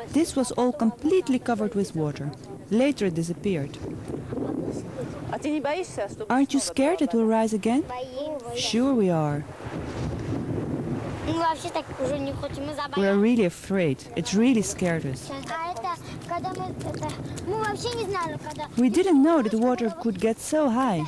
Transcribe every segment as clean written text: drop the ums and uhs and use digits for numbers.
This was all completely covered with water. Later it disappeared. Aren't you scared it will rise again? Sure we are. We are really afraid. It really scared us. We didn't know that the water could get so high.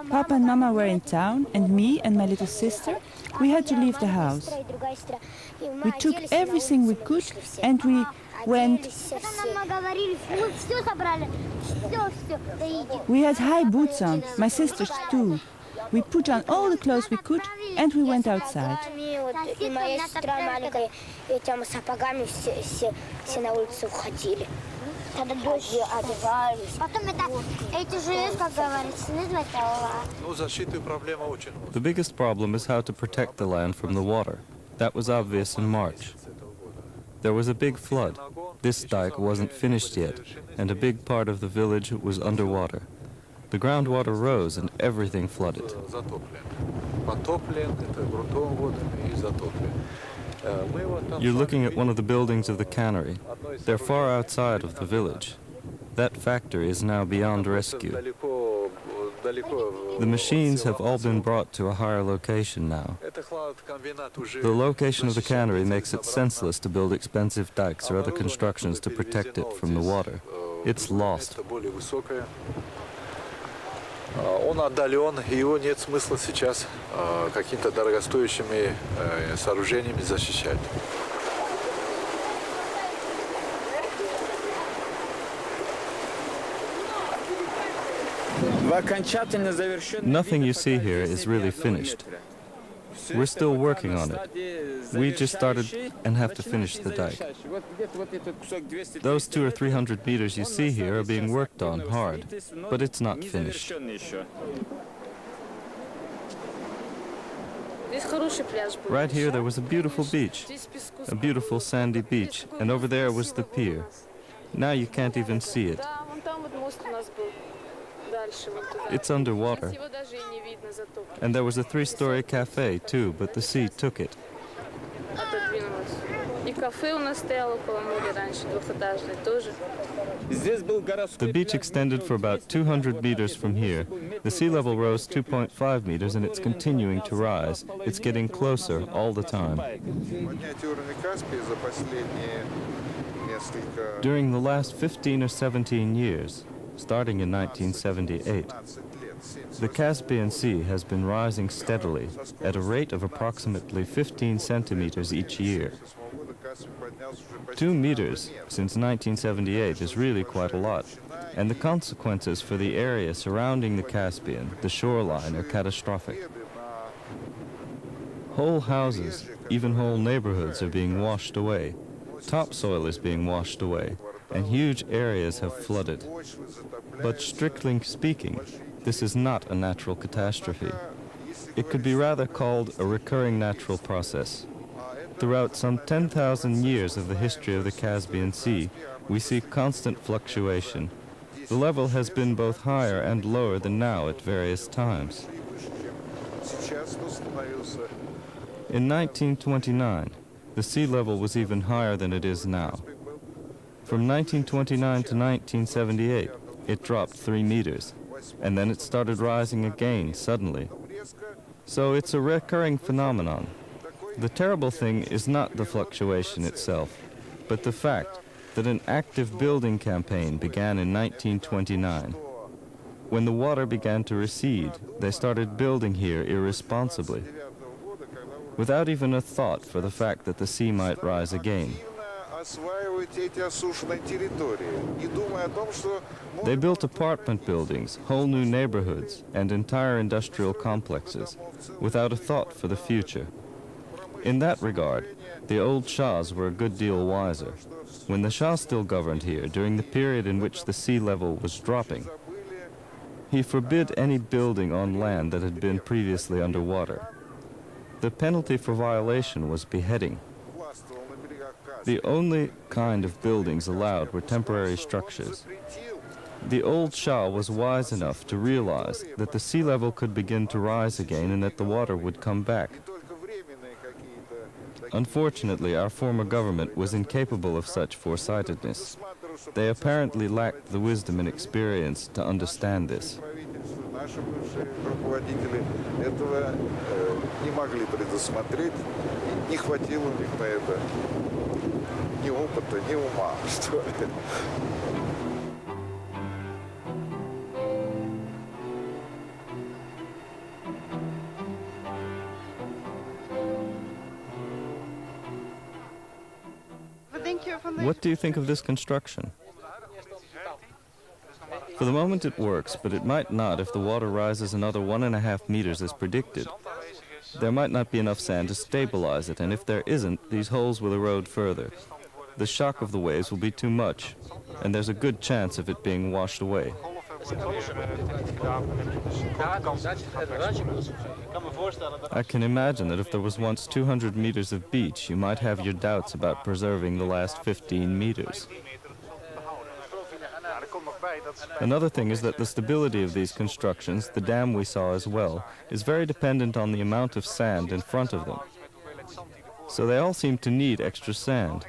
Papa and Mama were in town, and me and my little sister, we had to leave the house. We took everything we could and we went. We had high boots on, my sisters too. We put on all the clothes we could and we went outside. The biggest problem is how to protect the land from the water. That was obvious in March. There was a big flood. This dike wasn't finished yet, and a big part of the village was underwater. The groundwater rose and everything flooded. You're looking at one of the buildings of the cannery. They're far outside of the village. That factory is now beyond rescue. The machines have all been brought to a higher location now. The location of the cannery makes it senseless to build expensive dikes or other constructions to protect it from the water. It's lost. Он отдален, его нет смысла сейчас какими-то дорогостоящими сооружениями защищать. Nothing you see here is really finished. We're still working on it. We just started and have to finish the dike. Those 200 or 300 meters you see here are being worked on hard, but it's not finished. Right here there was a beautiful beach, a beautiful sandy beach, and over there was the pier. Now you can't even see it. It's underwater. And there was a 3-story cafe too, but the sea took it. The beach extended for about 200 meters from here. The sea level rose 2.5 meters and it's continuing to rise. It's getting closer all the time. During the last 15 or 17 years, starting in 1978, the Caspian Sea has been rising steadily at a rate of approximately 15 centimeters each year. 2 meters since 1978 is really quite a lot, and the consequences for the area surrounding the Caspian, the shoreline, are catastrophic. Whole houses, even whole neighborhoods, are being washed away. Topsoil is being washed away, and huge areas have flooded. But strictly speaking, this is not a natural catastrophe. It could be rather called a recurring natural process. Throughout some 10,000 years of the history of the Caspian Sea, we see constant fluctuation. The level has been both higher and lower than now at various times. In 1929, the sea level was even higher than it is now. From 1929 to 1978, it dropped 3 meters, and then it started rising again suddenly. So it's a recurring phenomenon. The terrible thing is not the fluctuation itself, but the fact that an active building campaign began in 1929. When the water began to recede, they started building here irresponsibly, without even a thought for the fact that the sea might rise again. They built apartment buildings, whole new neighborhoods, and entire industrial complexes, without a thought for the future. In that regard, the old Shahs were a good deal wiser. When the Shah still governed here, during the period in which the sea level was dropping, he forbid any building on land that had been previously underwater. The penalty for violation was beheading. The only kind of buildings allowed were temporary structures. The old Shah was wise enough to realize that the sea level could begin to rise again and that the water would come back. Unfortunately, our former government was incapable of such foresightedness. They apparently lacked the wisdom and experience to understand this. Наши бывшие руководители этого не могли предусмотреть, не хватило у них на это ни опыта, ни ума, что ли. What do you think of this construction? For the moment it works, but it might not if the water rises another 1.5 meters as predicted. There might not be enough sand to stabilize it, and if there isn't, these holes will erode further. The shock of the waves will be too much, and there's a good chance of it being washed away. I can imagine that if there was once 200 meters of beach, you might have your doubts about preserving the last 15 meters. Another thing is that the stability of these constructions, the dam we saw as well, is very dependent on the amount of sand in front of them. So they all seem to need extra sand.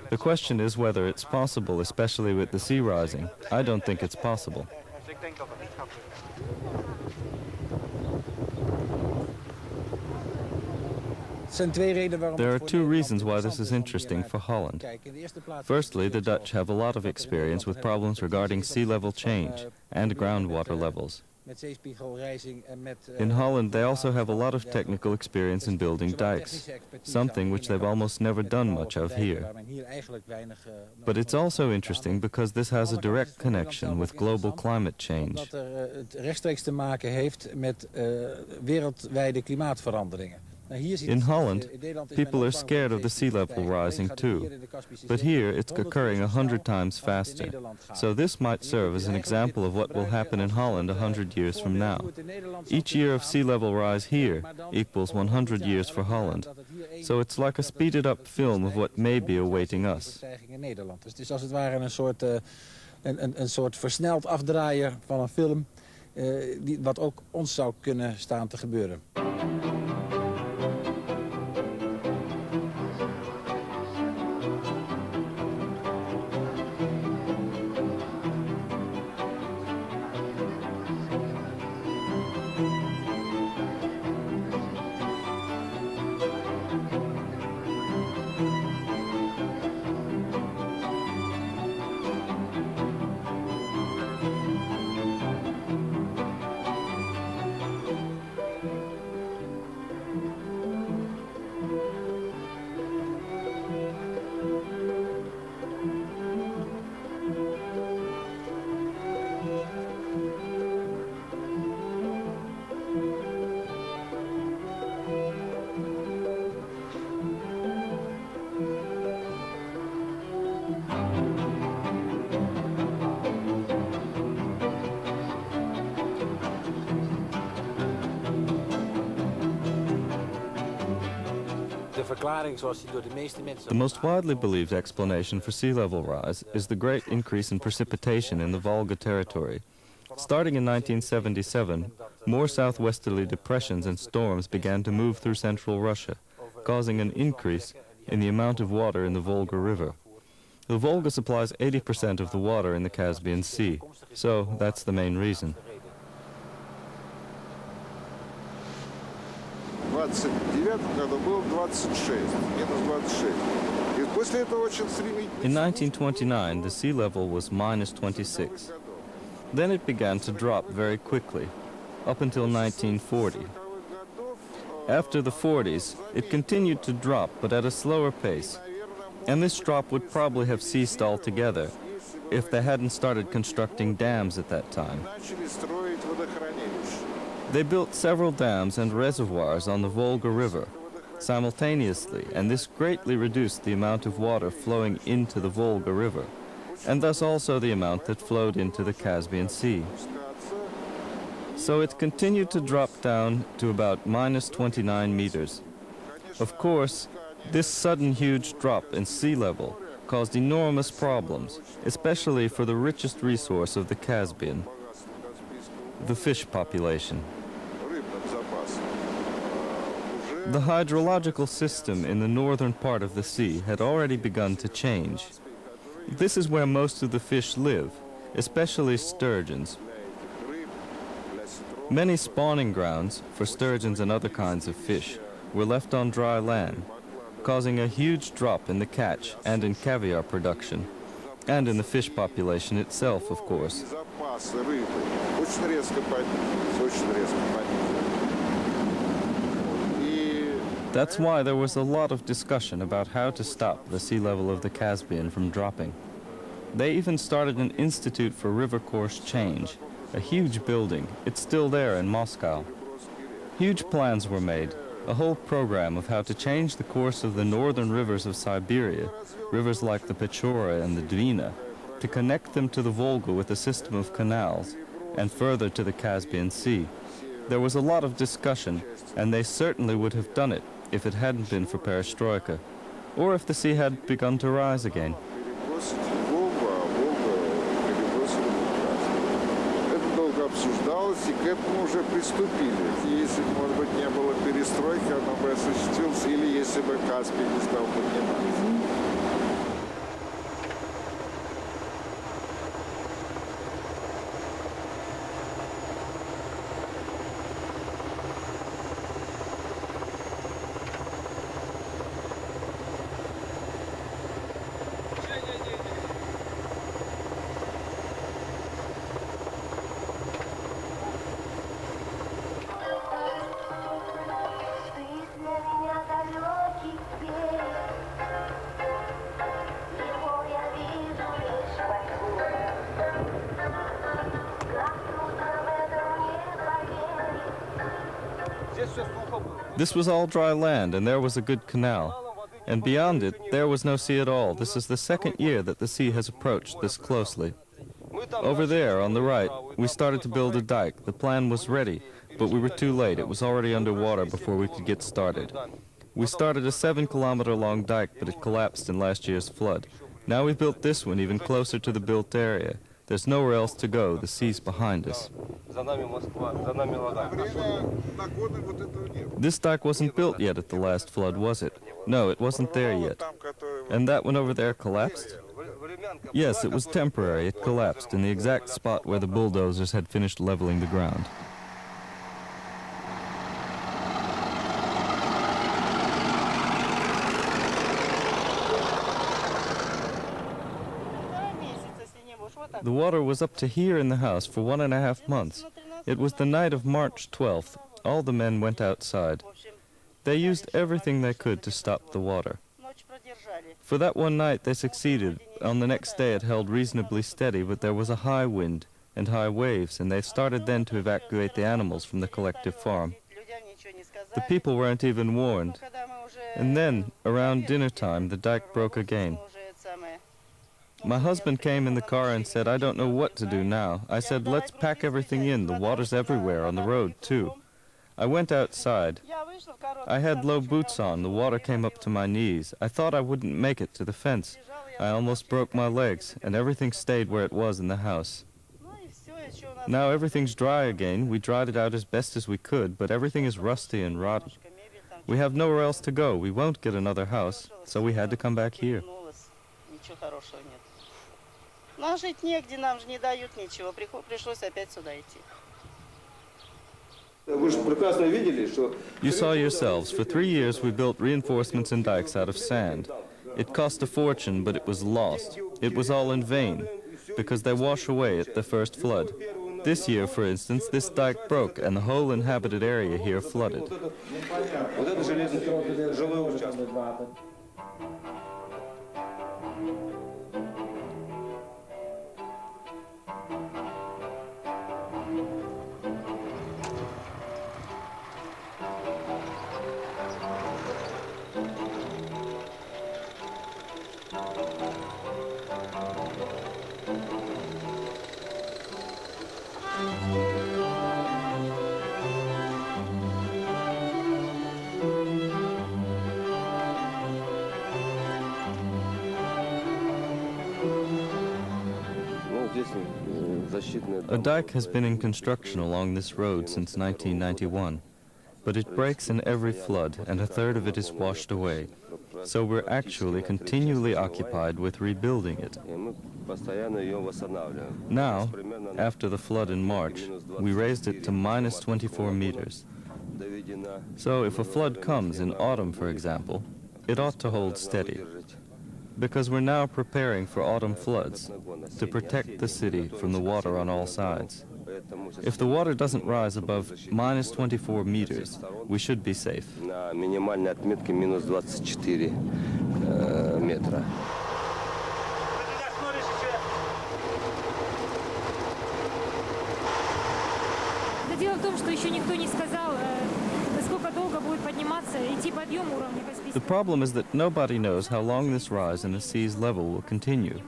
The question is whether it's possible, especially with the sea rising. I don't think it's possible. There are two reasons why this is interesting for Holland. Firstly, the Dutch have a lot of experience with problems regarding sea level change and groundwater levels. In Holland, they also have a lot of technical experience in building dikes, something which they've almost never done much of here. But it's also interesting because this has a direct connection with global climate change. In Holland, people are scared of the sea level rising too, but here it's occurring 100 times faster. So this might serve as an example of what will happen in Holland 100 years from now. Each year of sea level rise here equals 100 years for Holland. So it's like a speeded up film of what may be awaiting us. Dus als het ware een soort versneld afdraaien van een film, wat ook ons zou kunnen staan te gebeuren. The most widely believed explanation for sea level rise is the great increase in precipitation in the Volga territory. Starting in 1977, more southwesterly depressions and storms began to move through central Russia, causing an increase in the amount of water in the Volga River. The Volga supplies 80% of the water in the Caspian Sea, so that's the main reason. In 1929, the sea level was minus 26. Then it began to drop very quickly, up until 1940. After the 40s, it continued to drop, but at a slower pace. And this drop would probably have ceased altogether if they hadn't started constructing dams at that time. They built several dams and reservoirs on the Volga River simultaneously, and this greatly reduced the amount of water flowing into the Volga River, and thus also the amount that flowed into the Caspian Sea. So it continued to drop down to about minus 29 meters. Of course, this sudden huge drop in sea level caused enormous problems, especially for the richest resource of the Caspian, the fish population. The hydrological system in the northern part of the sea had already begun to change. This is where most of the fish live, especially sturgeons. Many spawning grounds for sturgeons and other kinds of fish were left on dry land, causing a huge drop in the catch and in caviar production, and in the fish population itself, of course. That's why there was a lot of discussion about how to stop the sea level of the Caspian from dropping. They even started an institute for river course change, a huge building. It's still there in Moscow. Huge plans were made, a whole program of how to change the course of the northern rivers of Siberia, rivers like the Pechora and the Dwina, to connect them to the Volga with a system of canals, and further to the Caspian Sea. There was a lot of discussion, and they certainly would have done it if it hadn't been for perestroika, or if the sea had begun to rise again. Обсуждалось, и к этому уже приступили. Если бы, может быть, не было перестройки, оно бы осуществилось, или если бы Каспий не стал подниматься. This was all dry land, and there was a good canal. And beyond it, there was no sea at all. This is the second year that the sea has approached this closely. Over there, on the right, we started to build a dike. The plan was ready, but we were too late. It was already underwater before we could get started. We started a 7-kilometer-long dike, but it collapsed in last year's flood. Now we built this one even closer to the built area. There's nowhere else to go. The sea's behind us. This dike wasn't built yet at the last flood, was it? No, it wasn't there yet. And that one over there collapsed? Yes, it was temporary. It collapsed in the exact spot where the bulldozers had finished leveling the ground. The water was up to here in the house for 1.5 months. It was the night of March 12th. All the men went outside. They used everything they could to stop the water. For that one night they succeeded. On the next day it held reasonably steady, but there was a high wind and high waves, and they started then to evacuate the animals from the collective farm. The people weren't even warned. And then, around dinner time, the dike broke again. My husband came in the car and said, "I don't know what to do now." I said, "Let's pack everything in. The water's everywhere, on the road, too." I went outside. I had low boots on. The water came up to my knees. I thought I wouldn't make it to the fence. I almost broke my legs, and everything stayed where it was in the house. Now everything's dry again. We dried it out as best as we could, but everything is rusty and rotten. We have nowhere else to go. We won't get another house, so we had to come back here. You saw yourselves, for 3 years we built reinforcements and dikes out of sand. It cost a fortune, but it was lost. It was all in vain, because they wash away at the first flood. This year, for instance, this dike broke and the whole inhabited area here flooded. A dike has been in construction along this road since 1991. but it breaks in every flood, and a third of it is washed away. So we're actually continually occupied with rebuilding it. Now, after the flood in March, we raised it to minus 24 meters. So if a flood comes in autumn, for example, it ought to hold steady, because we're now preparing for autumn floods to protect the city from the water on all sides. If the water doesn't rise above minus 24 meters, we should be safe. Дело в том, что еще никто не сказал, насколько долго будет подниматься и идти подъем уровня Каспийского. The problem is that nobody knows how long this rise in the sea's level will continue.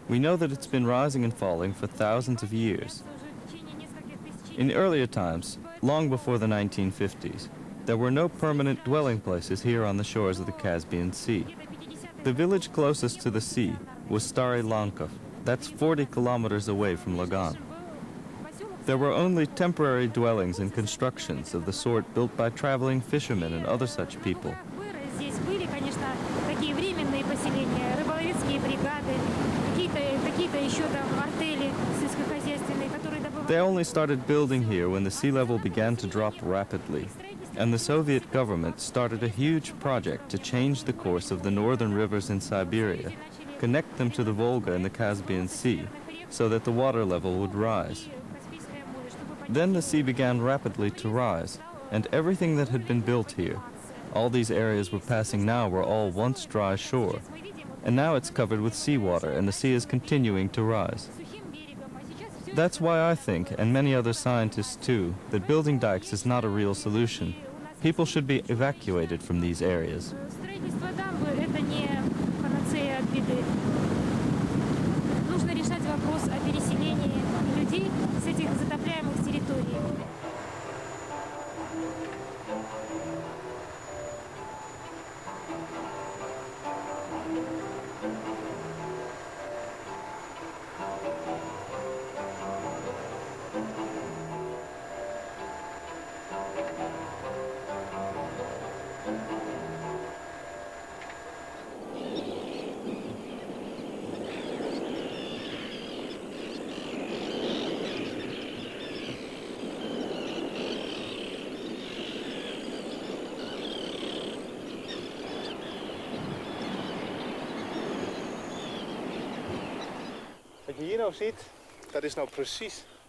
We know that it's been rising and falling for thousands of years. In earlier times, long before the 1950s, there were no permanent dwelling places here on the shores of the Caspian Sea. The village closest to the sea was Stary Lankov. That's 40 kilometers away from Lagan. There were only temporary dwellings and constructions of the sort built by traveling fishermen and other such people. They only started building here when the sea level began to drop rapidly, and the Soviet government started a huge project to change the course of the northern rivers in Siberia, connect them to the Volga and the Caspian Sea, so that the water level would rise. Then the sea began rapidly to rise, and everything that had been built here, all these areas we're passing now were all once dry shore, and now it's covered with seawater and the sea is continuing to rise. That's why I think, and many other scientists too, that building dikes is not a real solution. People should be evacuated from these areas.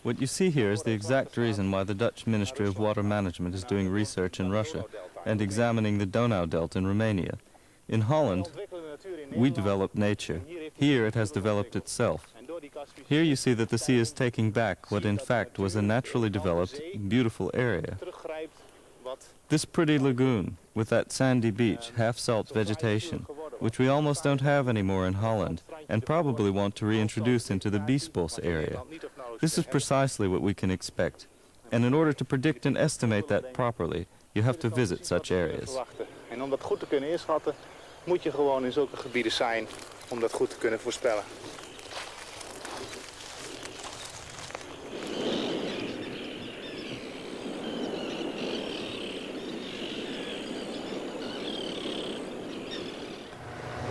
What you see here is the exact reason why the Dutch Ministry of Water Management is doing research in Russia and examining the Donau Delta in Romania. In Holland, we develop nature. Here it has developed itself. Here you see that the sea is taking back what in fact was a naturally developed, beautiful area. This pretty lagoon, with that sandy beach, half-salt vegetation, which we almost don't have anymore in Holland, and probably want to reintroduce into the Biesbos area. This is precisely what we can expect. And in order to predict and estimate that properly, you have to visit such areas. En om dat goed te kunnen inschatten, moet je gewoon in zulke gebieden zijn om dat goed te kunnen voorspellen.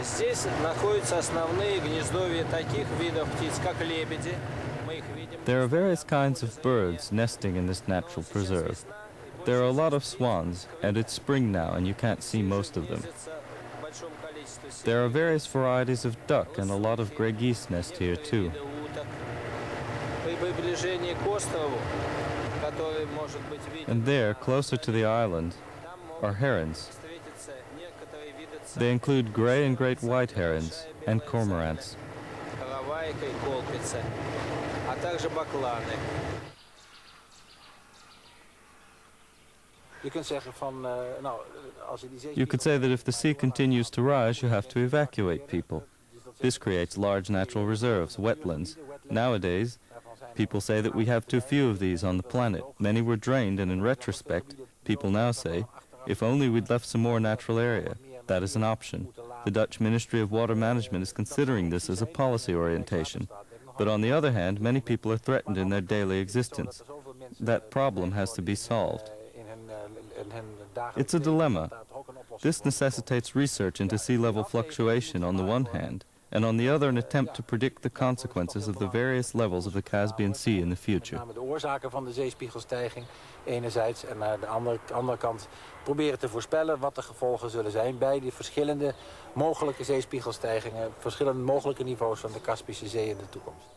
Здесь находятся основные гнездовья таких видов птиц, как лебеди. There are various kinds of birds nesting in this natural preserve. There are a lot of swans, and it's spring now, and you can't see most of them. There are various varieties of duck, and a lot of grey geese nest here too. And there, closer to the island, are herons. They include grey and great white herons and cormorants. You could say that if the sea continues to rise, you have to evacuate people. This creates large natural reserves, wetlands. Nowadays, people say that we have too few of these on the planet. Many were drained, and in retrospect, people now say, if only we'd left some more natural area. That is an option. The Dutch Ministry of Water Management is considering this as a policy orientation. But on the other hand, many people are threatened in their daily existence. That problem has to be solved. In hun It's a dilemma. This necessitates research into sea level fluctuation on the one hand, and on the other an attempt to predict the consequences of the various levels of the Caspian Sea in the future. De oorzaken van de zeespiegelstijging enerzijds en aan de andere kant proberen te voorspellen wat de gevolgen zullen zijn bij die verschillende mogelijke zeespiegelstijgingen, verschillende mogelijke niveaus van de Kaspische Zee in de toekomst.